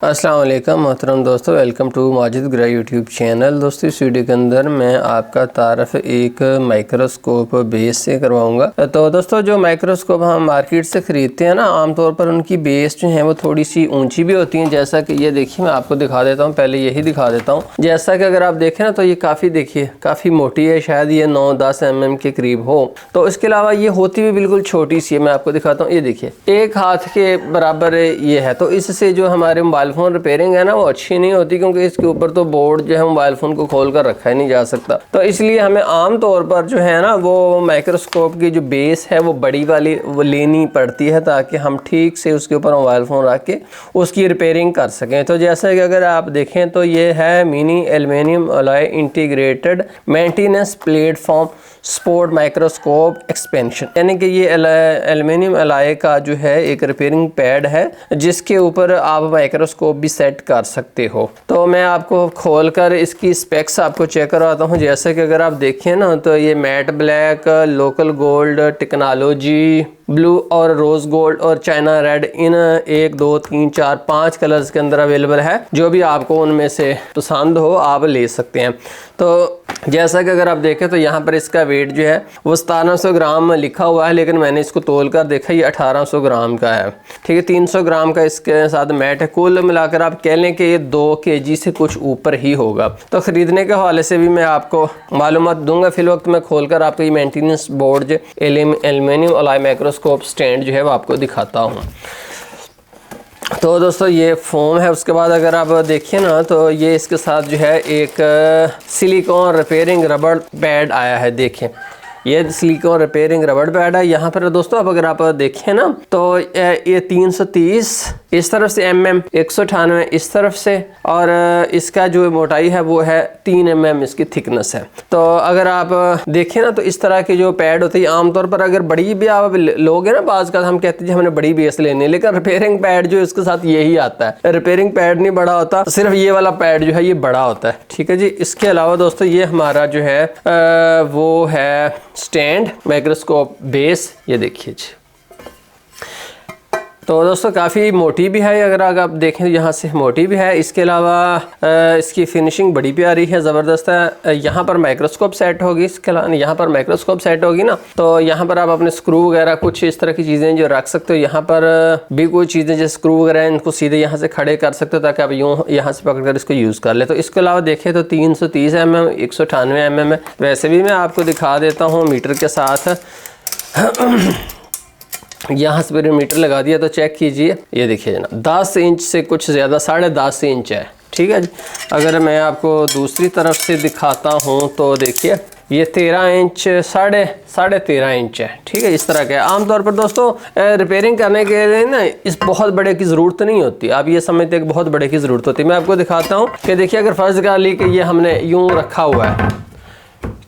अस्सलाम वालेकुम मोहतरम दोस्तों, वेलकम टू माजिद ग्रा यूट्यूब चैनल। दोस्तों इस वीडियो के अंदर मैं आपका तारफ़ एक माइक्रोस्कोप बेस से करवाऊंगा। तो दोस्तों जो माइक्रोस्कोप हम मार्केट से ख़रीदते हैं ना, आमतौर पर उनकी बेस जो है वो थोड़ी सी ऊंची भी होती हैं। जैसा कि ये देखिए, मैं आपको दिखा देता हूँ, पहले यही दिखा देता हूँ। जैसा कि अगर आप देखें ना तो ये काफ़ी मोटी है, शायद ये 9-10 mm के करीब हो। तो इसके अलावा ये होती भी बिल्कुल छोटी सी है। मैं आपको दिखाता हूँ, ये देखिए एक हाथ के बराबर ये है। तो इससे जो हमारे मोबाइल फ़ोन रिपेयरिंग है ना वो अच्छी नहीं होती, क्योंकि इसके ऊपर तो बोर्ड जो है मोबाइल फ़ोन को खोल कर रखा ही नहीं जा सकता। तो इसलिए हमें आम तौर पर जो है ना वो माइक्रोस्कोप की जो बेस है वो बड़ी वाली वो लेनी पड़ती है, ताकि हम ठीक से उसके ऊपर मोबाइल फ़ोन रख के उसकी रिपेयरिंग कर सकें। तो जैसा कि अगर आप देखें तो ये है mini aluminium alloy integrated maintenance platform sport microscope expansion, यानी कि ये एल्युमिनियम अलॉय का जो है एक रिपेयरिंग पैड है, जिसके ऊपर आप माइक्रोस्कोप भी सेट कर सकते हो। तो मैं आपको खोलकर इसकी स्पेक्स आपको चेक करवाता हूँ। जैसे कि अगर आप देखें ना तो ये matte black, local gold, technology blue और रोज गोल्ड और चाइना रेड, इन 1 2 3 4 5 कलर्स के अंदर अवेलेबल है। जो भी आपको उनमें से पसंद हो आप ले सकते हैं। तो जैसा कि अगर आप देखें तो यहाँ पर इसका वेट जो है वो 1700 ग्राम लिखा हुआ है, लेकिन मैंने इसको तोल कर देखा, ये 1800 ग्राम का है। ठीक है, 300 ग्राम का इसके साथ मैट है। कुल मिलाकर आप कह लें कि ये 2 kg से कुछ ऊपर ही होगा। तो ख़रीदने के हवाले से भी मैं आपको मालूमात दूंगा। फिल वक्त मैं खोलकर आपको ये मेंटेनेंस बोर्ड जो एल्युमिनियम अलॉय माइक्रोस्कोप स्टैंड जो है वो आपको दिखाता हूँ। तो दोस्तों ये फोम है। उसके बाद अगर आप देखिए ना तो ये इसके साथ जो है एक सिलिकॉन रिपेयरिंग रबड़ पैड आया है। देखिए ये सिलिकॉन रिपेयरिंग रबड़ पैड है। यहाँ पर दोस्तों अब अगर आप देखें ना तो ये 330 इस तरफ से mm, 198 इस तरफ से, और इसका जो मोटाई है वो है 3 mm इसकी थिकनेस है। तो अगर आप देखें ना तो इस तरह की जो पैड होती है, आमतौर पर अगर बड़ी भी आप लोगे ना, बाज़ का हम कहते हैं हमने बड़ी बेस लेनी है, लेकिन रिपेयरिंग पैड जो इसके साथ यही आता है। रिपेयरिंग पैड नहीं बड़ा होता, सिर्फ ये वाला पैड जो है ये बड़ा होता है। ठीक है जी। इसके अलावा दोस्तों ये हमारा जो है वो है स्टैंड माइक्रोस्कोप बेस। ये देखिए जी, तो दोस्तों काफ़ी मोटी भी है। अगर आप देखें यहाँ से मोटी भी है। इसके अलावा इसकी फिनिशिंग बड़ी प्यारी है, ज़बरदस्त है। यहाँ पर माइक्रोस्कोप सेट होगी, इसके अलावा यहाँ पर माइक्रोस्कोप सेट होगी ना, तो यहाँ पर आप अपने स्क्रू वगैरह कुछ इस तरह की चीज़ें जो रख सकते हो। यहाँ पर भी कोई चीज़ें जैसे स्क्रू वगैरह इनको सीधे यहाँ से खड़े कर सकते हो, ताकि आप यूँ यहाँ से पकड़ कर इसको यूज़ कर ले। तो इसके अलावा देखें तो 330 mm, 198 mm है। वैसे भी मैं आपको दिखा देता हूँ मीटर के साथ। यहाँ से मैंने मीटर लगा दिया, तो चेक कीजिए। ये देखिए जनाब 10 इंच से कुछ ज़्यादा, 10.5 इंच है। ठीक है जी। अगर मैं आपको दूसरी तरफ से दिखाता हूँ तो देखिए ये 13 इंच, साढ़े 13 इंच है। ठीक है, इस तरह का है। आमतौर पर दोस्तों रिपेयरिंग करने के लिए ना इस बहुत बड़े की ज़रूरत नहीं होती। आप ये समझते हैं कि बहुत बड़े की ज़रूरत होती है। मैं आपको दिखाता हूँ कि देखिए, अगर फ़र्ज़ कर ली कि ये हमने यूँ रखा हुआ है,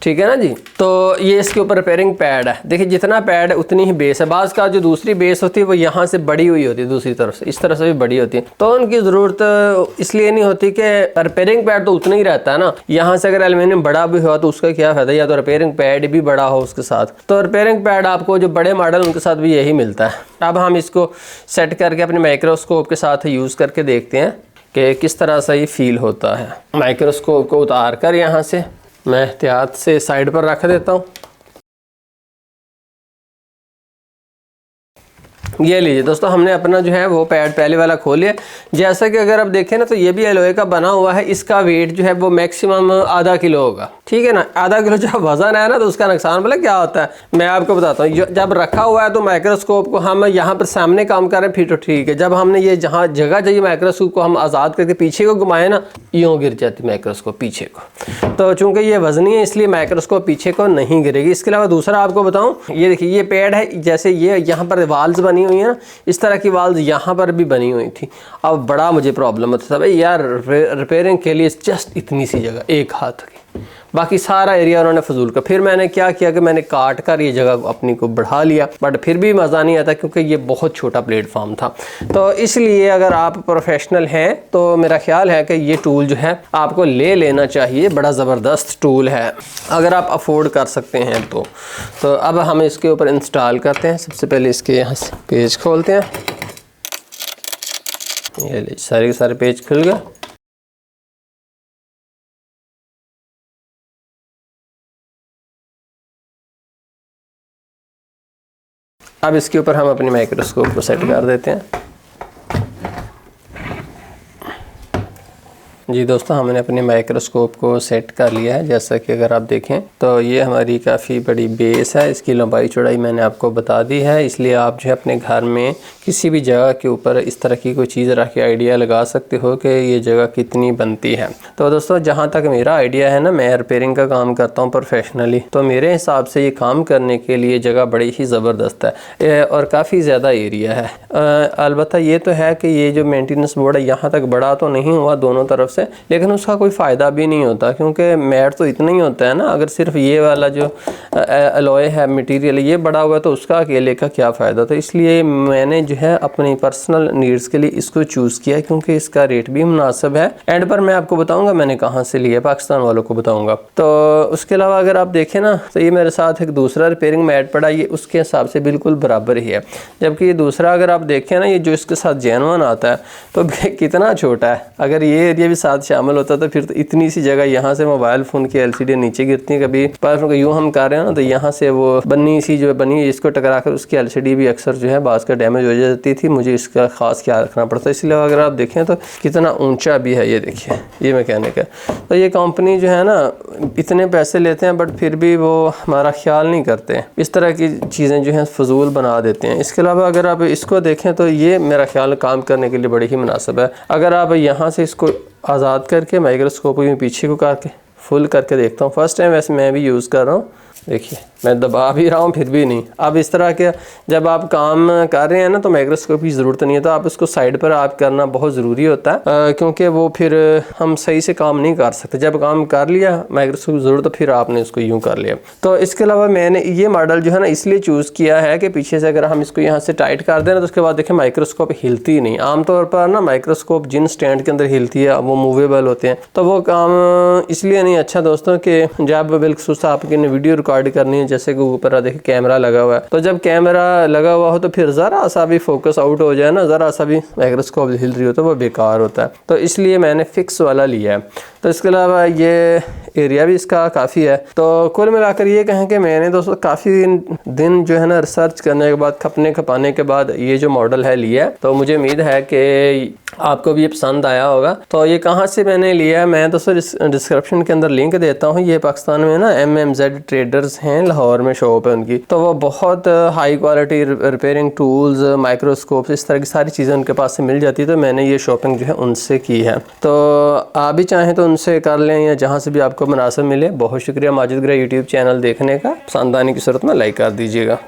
ठीक है ना जी, तो ये इसके ऊपर रिपेयरिंग पैड है। देखिए जितना पैड है उतनी ही बेस है। बाज़ का जो दूसरी बेस होती है वो यहाँ से बड़ी हुई होती है, दूसरी तरफ से इस तरह से भी बड़ी होती है। तो उनकी ज़रूरत इसलिए नहीं होती कि रिपेयरिंग पैड तो उतना ही रहता है ना। यहाँ से अगर एल्युमिनियम बड़ा भी हुआ तो उसका क्या फ़ायदा, या तो रिपेयरिंग पैड भी बड़ा हो उसके साथ। तो रिपेयरिंग पैड आपको जो बड़े मॉडल उनके साथ भी यही मिलता है। अब हम इसको सेट करके अपने माइक्रोस्कोप के साथ यूज़ करके देखते हैं कि किस तरह से ये फील होता है। माइक्रोस्कोप को उतार कर यहाँ से मैं एहतियात से साइड पर रख देता हूँ। ये लीजिए दोस्तों, हमने अपना जो है वो पैड पहले वाला खोल लिया। जैसा कि अगर आप देखें ना तो ये भी एलोए का बना हुआ है। इसका वेट जो है वो मैक्सिमम आधा किलो होगा। ठीक है ना, आधा किलो जब वजन है ना तो उसका नुकसान बोले क्या होता है मैं आपको बताता हूँ। जब रखा हुआ है तो माइक्रोस्कोप को हम यहाँ पर सामने काम कर रहे हैं, फिर तो ठीक है। जब हमने ये जहाँ जगह चाहिए माइक्रोस्कोप को हम आज़ाद करके पीछे को घुमाए ना, यूँ गिर जाती माइक्रोस्कोप पीछे को। तो चूँकि ये वजनी है इसलिए माइक्रोस्कोप पीछे को नहीं गिरेगी। इसके अलावा दूसरा आपको बताऊँ, ये देखिए ये पैड है। जैसे ये यहाँ पर वाल्स बनी हुई है ना, इस तरह की वाल्स यहाँ पर भी बनी हुई थी। अब बड़ा मुझे प्रॉब्लम होता था भाई यार, रिपेयरिंग के लिए जस्ट इतनी सी जगह, एक हाथ की, बाकी सारा एरिया उन्होंने फजूल का। फिर मैंने क्या किया कि मैंने काट कर ये जगह अपनी को बढ़ा लिया, बट फिर भी मज़ा नहीं आता क्योंकि ये बहुत छोटा प्लेटफॉर्म था। तो इसलिए अगर आप प्रोफेशनल हैं तो मेरा ख्याल है कि ये टूल जो है आपको ले लेना चाहिए। बड़ा ज़बरदस्त टूल है अगर आप अफोर्ड कर सकते हैं तो अब हम इसके ऊपर इंस्टॉल करते हैं। सबसे पहले इसके यहाँ से पेज खोलते हैं। ये ले सारे के सारे पेज खुल गए। अब इसके ऊपर हम अपनी माइक्रोस्कोप को सेट कर देते हैं। जी दोस्तों, हमने अपने माइक्रोस्कोप को सेट कर लिया है। जैसा कि अगर आप देखें तो ये हमारी काफ़ी बड़ी बेस है। इसकी लंबाई चौड़ाई मैंने आपको बता दी है, इसलिए आप जो है अपने घर में किसी भी जगह के ऊपर इस तरह की कोई चीज़ रख के आइडिया लगा सकते हो कि ये जगह कितनी बनती है। तो दोस्तों, जहाँ तक मेरा आइडिया है ना, मैं रिपेयरिंग का काम करता हूँ प्रोफेशनली, तो मेरे हिसाब से ये काम करने के लिए जगह बड़ी ही ज़बरदस्त है और काफ़ी ज़्यादा एरिया है। अलबत्ता ये तो है कि ये जो मेंटेनेंस बोर्ड है यहाँ तक बड़ा तो नहीं हुआ दोनों तरफ से, लेकिन उसका कोई फ़ायदा भी नहीं होता, क्योंकि मैट तो इतना ही होता है ना। अगर सिर्फ ये वाला जो अलॉय है मटेरियल ये बड़ा हुआ तो उसका अकेले का क्या फ़ायदा। तो इसलिए मैंने जो है अपनी पर्सनल नीड्स के लिए इसको चूज़ किया, क्योंकि इसका रेट भी मुनासिब है। एंड पर मैं आपको बताऊंगा मैंने कहाँ से लिया, पाकिस्तान वालों को बताऊंगा। तो उसके अलावा अगर आप देखें ना, तो ये मेरे साथ एक दूसरा रिपेयरिंग मैट पड़ा, ये उसके हिसाब से बिल्कुल बराबर ही है। जबकि ये दूसरा अगर आप देखें ना, ये जो इसके साथ जेनवन आता है तो कितना छोटा है। अगर ये एरिया भी साथ शामिल होता तो फिर तो इतनी सी जगह, यहाँ से मोबाइल फ़ोन की LCD नीचे गिरती है, कभी पर यूँ हम कर रहे हैं ना तो यहाँ से वो बन्नी सी जो बनी इसको टकरा कर उसकी LCD भी अक्सर जो है बाज़ का डैमेज हो जाती थी। मुझे इसका ख़ास ख्याल रखना पड़ता है। इसलिए अगर आप देखें तो कितना ऊंचा भी है, ये देखिए, ये मैकेनिक है। तो ये कंपनी जो है ना इतने पैसे लेते हैं बट फिर भी वो हमारा ख्याल नहीं करते, इस तरह की चीज़ें जो हैं फजूल बना देते हैं। इसके अलावा अगर आप इसको देखें तो ये मेरा ख्याल काम करने के लिए बड़ी ही मुनासिब है। अगर आप यहाँ से इसको आज़ाद करके माइक्रोस्कोप को पीछे को करके फुल करके देखता हूँ, फर्स्ट टाइम वैसे मैं भी यूज़ कर रहा हूँ। देखिए मैं दबा भी रहा हूँ फिर भी नहीं। अब इस तरह के जब आप काम कर रहे हैं ना तो माइक्रोस्कोप की ज़रूरत नहीं है, तो आप उसको साइड पर आप करना बहुत ज़रूरी होता है, क्योंकि वो फिर हम सही से काम नहीं कर सकते। जब काम कर लिया माइक्रोस्कोप की ज़रूरत तो फिर आपने उसको यूँ कर लिया। तो इसके अलावा मैंने ये मॉडल जो है ना इसलिए चूज़ किया है कि पीछे से अगर हम इसको यहाँ से टाइट कर दें ना तो उसके बाद देखें माइक्रोस्कोप हिलती ही नहीं। आमतौर पर ना माइक्रोस्कोप जिन स्टैंड के अंदर हिलती है वो मूवेबल होते हैं, तो वो काम इसलिए नहीं अच्छा दोस्तों कि जब बिल्कुल आपकी वीडियो रिकॉर्ड करनी है, जैसे कि ऊपर देखिए कैमरा लगा हुआ है, तो जब कैमरा लगा हुआ हो तो फिर ज़रा सा भी फोकस आउट हो जाए ना, ज़रा सा भी माइक्रोस्कोप हिल रही हो तो वो बेकार होता है। तो इसलिए मैंने फिक्स वाला लिया है। तो इसके अलावा ये एरिया भी इसका काफ़ी है। तो कुल मिलाकर ये कहें कि मैंने दोस्तों काफ़ी दिन जो है ना रिसर्च करने के बाद, खपने खपाने के बाद ये जो मॉडल है लिया है। तो मुझे उम्मीद है कि आपको भी ये पसंद आया होगा। तो ये कहाँ से मैंने लिया है मैं दोस्तों डिस्क्रिप्शन के अंदर लिंक देता हूँ। ये पाकिस्तान में ना MMZ ट्रेडर्स हैं, लाहौर में शॉप है उनकी। तो वो बहुत high quality repairing tools, microscopes, इस तरह की सारी चीज़ें उनके पास से मिल जाती है। तो मैंने ये शॉपिंग जो है उनसे की है। तो आप भी चाहें तो उनसे कर लें या जहाँ से भी आपको मुनासिब मिले। बहुत शुक्रिया माजिद ग्रे यूट्यूब चैनल देखने का। पसंद आने की सूरत में लाइक कर दीजिएगा।